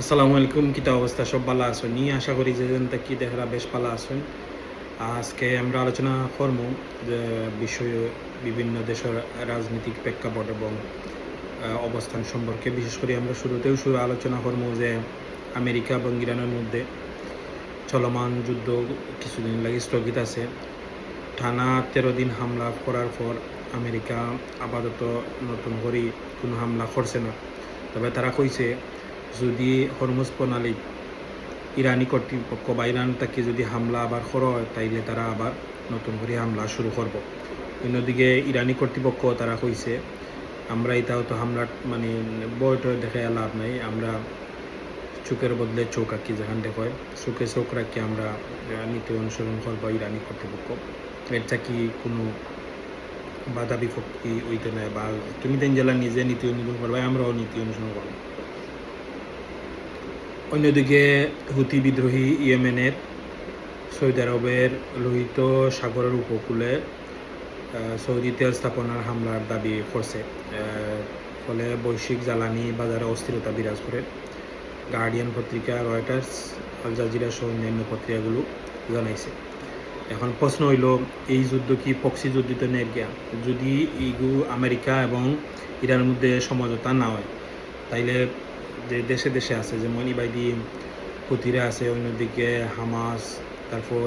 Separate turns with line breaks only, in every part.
আসসালামু আলাইকুম, কিতা অবস্থা? সব ভালো আছেন? আশা করি যে যেন কি দেহরা বেশ ভালো আছেন। আজকে আমরা আলোচনা করব যে বিষয় বিভিন্ন দেশের রাজনৈতিক প্রেক্ষাপট এবং অবস্থান সম্পর্কে। বিশেষ করে আমরা শুরু আলোচনা করব যে আমেরিকা এবং ইরানের মধ্যে চলমান যুদ্ধ কিছুদিন লাগে স্থগিত আছে। টানা 13 দিন হামলা করার পর আমেরিকা আপাতত নতুন করে কোনো হামলা করছে না। তবে তারা কইছে যদি হরমুজ প্রণালী ইরানি কর্তৃপক্ষ বা ইরান থেকে যদি হামলা আবার করা হয় তাইলে তারা আবার নতুন করে হামলা শুরু করব। অন্যদিকে ইরানি কর্তৃপক্ষ তারা কইছে আমরা এটাও তো হামলার মানে বয়টা দেখে লাভ নাই, আমরা চোখের বদলে চোখ আঁকি, যেখান দেখায় চোখে চোখ রাখি আমরা নীতি অনুসরণ করবো ইরানি কর্তৃপক্ষ। এটা কি কোনো বাধা বিপত্তি ওইতে নেয় বা তুমি তেন জেলা নিজে নীতি অনুসরণ করবা, আমরাও নীতি অনুসরণ করবো। অন্যদিকে হুতি বিদ্রোহী ইয়েমেনের সৌদি আরবের লোহিত সাগরের উপকূলে সৌদি তেল স্থাপনার হামলার দাবি করছে, ফলে বৈশ্বিক জ্বালানি বাজারে অস্থিরতা বিরাজ করে। গার্ডিয়ান পত্রিকা, রয়টার্স, আল জাজিরা সহ অন্যান্য পত্রিকাগুলো জানাইছে। এখন প্রশ্ন হইল, এই যুদ্ধ কি প্রক্সি যুদ্ধ নেই গিয়া? যদি এইগু আমেরিকা এবং ইরানের মধ্যে সমঝোতা না হয় তাইলে যে দেশে দেশে আছে যেমন ইবাইদি হুতিরা আছে, অন্যদিকে হামাস, তারপর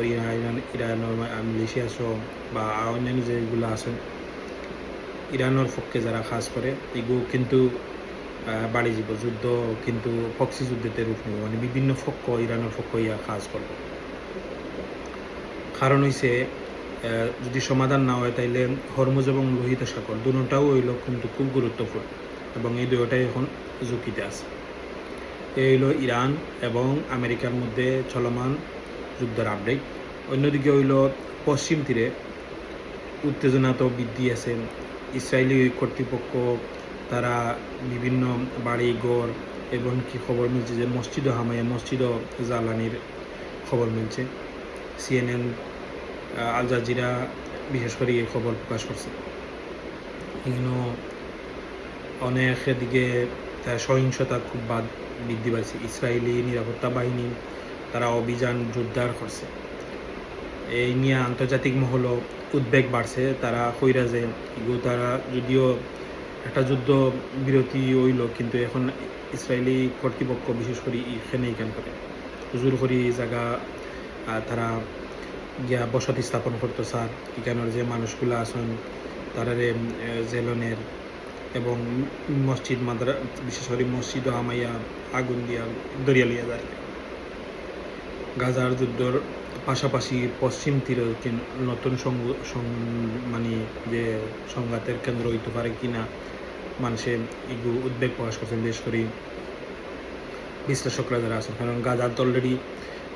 ইরানের মিলিশিয়া সহ বা অন্যান্য যেগুলো আছে ইরানের পক্ষে যারা কাজ করে এগুলো কিন্তু বাড়ি যাব যুদ্ধ কিন্তু প্রক্সি যুদ্ধতে রূপ নেব, মানে বিভিন্ন পক্ষ ইরানের পক্ষ ইয়া কাজ করবে। কারণ হইছে যদি সমাধান না হয় তাইলে হরমুজ এবং লোহিত সাগর দুটোটাও হইল কিন্তু খুব গুরুত্বপূর্ণ এবং এই দুটোটাই এখন ঝুঁকিতে আছে। এই হইল ইরান এবং আমেরিকার মধ্যে চলমান যুদ্ধের আপডেট। অন্যদিকে হইল পশ্চিম তীরে উত্তেজনা তো বৃদ্ধি আছে। ইসরায়েলি কর্তৃপক্ষ তারা বিভিন্ন বাড়ি ঘর এবং কি খবর মিলছে যে মসজিদ হামায়া মসজিদ জ্বালানির খবর মিলছে। সিএনএন, আল জাজিরা বিশেষ করে এই খবর প্রকাশ করছে। এগুলো অনেক দিকে সহিংসতা খুব বৃদ্ধি পাইছে। ইসরায়েলি নিরাপত্তা বাহিনী তারা অভিযান জোরদার করছে। এই নিয়ে আন্তর্জাতিক মহলও উদ্বেগ বাড়ছে। তারা কইরা যে এগুলো তারা যদিও একটা যুদ্ধ বিরতি হইল কিন্তু এখন ইসরায়েলি কর্তৃপক্ষ বিশেষ করে এখান করে জোর করি জায়গা তারা গিয়া বসতি স্থাপন করতো স্যার। এখানের যে মানুষগুলো আছেন তারারে জেলনের এবং মসজিদ মাদ্রা বিশেষ করে মসজিদ হামাইয়া আগুন দিয়া দরিয়া লিয়া যায়। গাজার যুদ্ধর পাশাপাশি পশ্চিম তীরে নতুন মানে যে সংঘাতের কেন্দ্র হইতে পারে কিনা মানুষের এগুলো উদ্বেগ প্রকাশ করছেন, বিশেষ করে বিশ্লেষকরা যারা আছেন। কারণ গাজার তো অলরেডি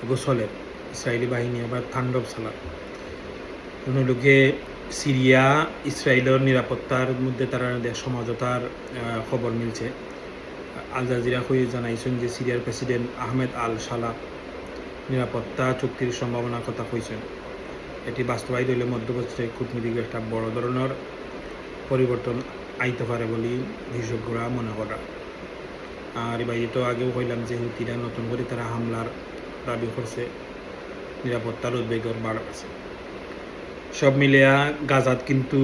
এগুলো চলে, ইসরায়েলি বাহিনী আবার তাণ্ডব চালায়। অন্যদিকে সিরিয়া ইসরায়েলের নিরাপত্তার মধ্যে তারা সমঝোতার খবর মিলছে। আল জাজিরা হয়ে জানাইছেন যে সিরিয়ার প্রেসিডেন্ট আহমেদ আল শালা নিরাপত্তা চুক্তির সম্ভাবনার কথা কইছেন। এটি বাস্তবায়িত হইলে মধ্যপ্রাচ্যে কূটনীতিক একটা বড় ধরনের পরিবর্তন আইতে পারে বলে বিশেষজ্ঞরা মনে করা। আর এবার তো আগেও কইলাম যে হুতিরা নতুন করে তারা হামলার দাবি করছে, নিরাপত্তার উদ্বেগের বাড়ছে। সব মিলিয়া গাজাত কিন্তু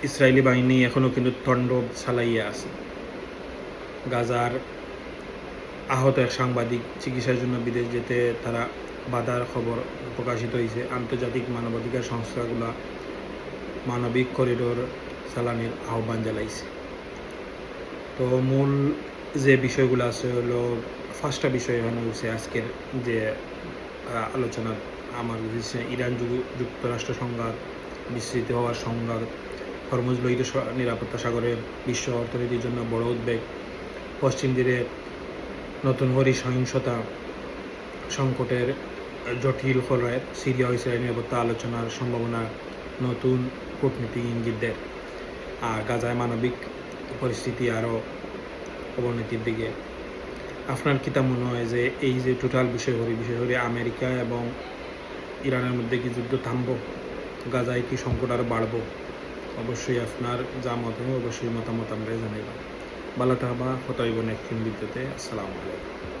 ইসরায়েলি বাহিনী এখনও কিন্তু তাণ্ডব চালাইয়া আছে। গাজার আহত এক সাংবাদিক চিকিৎসার জন্য বিদেশ যেতে তারা বাধার খবর প্রকাশিত হয়েছে। আন্তর্জাতিক মানবাধিকার সংস্থাগুলো মানবিক করিডোর চালানোর আহ্বান জানাইছে। তো মূল যে বিষয়গুলো আছে হলো ফার্স্টটা বিষয় এখানে হচ্ছে আজকের যে আলোচনা আমার ইরান যুক্তরাষ্ট্র সংঘাত, বিস্তৃত হওয়ার সংঘাত, হরমুজ লোহিত নিরাপত্তা সাগরে বিশ্ব অর্থনীতির জন্য বড় উদ্বেগ, পশ্চিম তীরে নতুন করে সহিংসতা, সংকটের জটিল ফলায় সিরিয়া ও ইসরায়েল নিরাপত্তা আলোচনার সম্ভাবনা, নতুন কূটনীতিক ইঙ্গিত দেয়। আর গাজায় মানবিক পরিস্থিতি আরও অবনতির দিকে। আপনার কিতা মনে হয় যে এই যে টোটাল বিষয় করে আমেরিকা এবং ইরানের মধ্যে কি যুদ্ধ থামবো? গাজায় কি সংকট আরও বাড়বো? অবশ্যই আপনার যা মত অবশ্যই মতামত আমরা জানাইবা। ভালো থাকবা, কথা হইব নেক্সট ভিডিওতে। আসসালামু আলাইকুম।